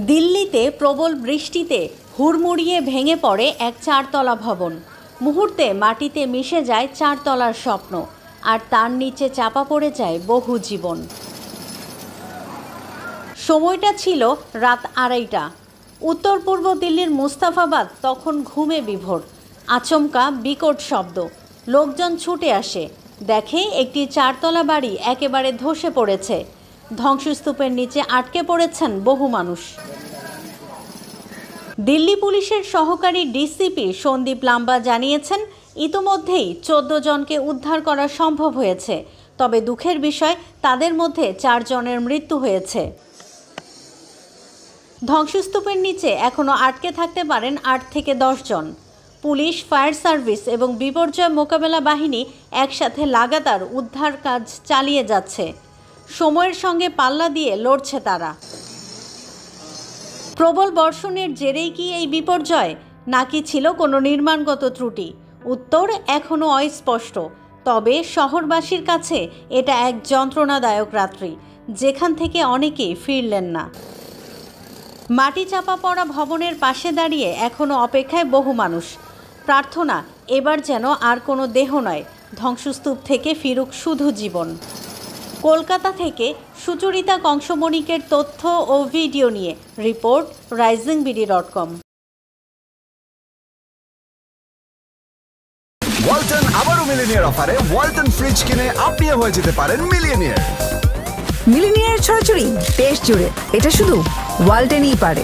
দিল্লিতে প্রবল বৃষ্টিতে হুড়মুড়িয়ে ভেঙে পড়ে এক চারতলা ভবন। মুহূর্তে মাটিতে মিশে যায় চারতলার স্বপ্ন, আর তার নিচে চাপা পড়ে যায় বহু জীবন। সময়টা ছিল রাত 2:30টা। উত্তর পূর্ব দিল্লির মুস্তাফাবাদ তখন ঘুমে বিভোর। আচমকা বিকট শব্দ, লোকজন ছুটে আসে, দেখে একটি চারতলা বাড়ি একেবারে ধসে পড়েছে। ধ্বংসস্তূপের নিচে আটকে পড়েছেন বহু মানুষ। দিল্লি পুলিশের সহকারী ডিসিপি সন্দীপ লাম্বা জানিয়েছেন, ইতোমধ্যেই 14 জনকে উদ্ধার করা সম্ভব হয়েছে। তবে দুঃখের বিষয়, তাদের মধ্যে 4 জনের মৃত্যু হয়েছে। ধ্বংসস্তূপের নিচে এখনও আটকে থাকতে পারেন 8 থেকে 10 জন। পুলিশ, ফায়ার সার্ভিস এবং বিপর্যয় মোকাবেলা বাহিনী একসাথে লাগাতার উদ্ধার কাজ চালিয়ে যাচ্ছে। সময়ের সঙ্গে পাল্লা দিয়ে লড়ছে তারা। প্রবল বর্ষণের জেরেই কি এই বিপর্যয়, নাকি ছিল কোনো নির্মাণগত ত্রুটি? উত্তর এখনও অস্পষ্ট। তবে শহরবাসীর কাছে এটা এক যন্ত্রণাদায়ক রাত্রি, যেখান থেকে অনেকেই ফিরলেন না। মাটি চাপা পড়া ভবনের পাশে দাঁড়িয়ে এখনও অপেক্ষায় বহু মানুষ। প্রার্থনা, এবার যেন আর কোনো দেহ নয়, ধ্বংসস্তূপ থেকে ফিরুক শুধু জীবন। কলকাতা থেকে সুচরিতা কংসমণিকের তথ্য ও ভিডিও নিয়ে রিপোর্ট risingBD.com। ওয়ালটন আবারও মিলিনিয়ার অফারে ওয়ালটন ফ্রিজ কিনে আপনিও হয়ে যেতে পারেন মিলিয়নিয়ার। মিলিনিয়ার ছড়াছড়ি দেশ জুড়ে, এটা শুধু ওয়ালটনই পারে।